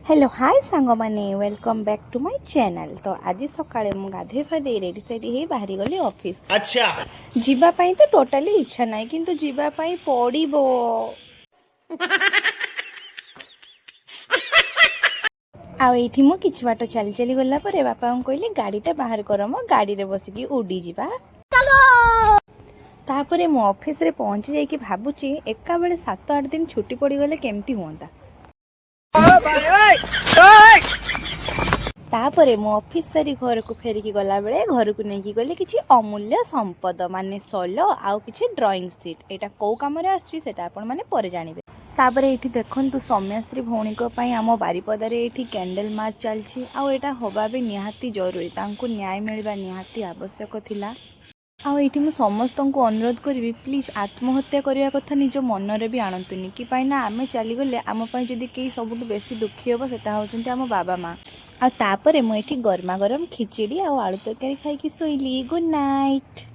Hello hi सांग माने welcome back to my channel. तो आज सकाळे मु गाधे फाधे रेडी सेडी हे बाहरी गली ऑफिस। अच्छा जीवा पाई तो टोटली इच्छा नाही किंतु जीवा पाई पड़िबो। आ एठी मु किछ बाटो चली चली गला परे बापा को कहले गाड़ीटा बाहर कर म गाड़ी रे बसिकी उडी जीवा। तापरे मु ऑफिस रे पहुंची जाई कि भाबुची एका बेले 7-8 दिन छुट्टी पड़ी गले केमती हुंता। तापरे मो ऑफिस सारी घर को फेरिकी गला बेले घर को नहीं गले किछि अमूल्य संपद माने सोलो आउ किछि ड्राइंग सीट एटा को काम रे आछि सेटा आपण माने परे जानिबे। तापरे एठी देखंतु सौम्याश्री भौणी को पई आमो बारीपदारे एठी कैंडल मार्च चलछि आउ एटा होबा बे निहाती जरूरी तांको न्याय मिलबा निहाती आवश्यक थिला। आउ ये मुझे समस्त को अनुरोध करी प्लीज आत्महत्या करने कथा निज मनरे भी आणतुनी कि आमे चलीगले आम जदि कई सबुठ बेसी दुखी हम सेटा होचंती आम बाबा माँ। आ तापरे मु एठी गरमा गरम खिचड़ी आ आलू तरकारी खाई शोइली। Good night.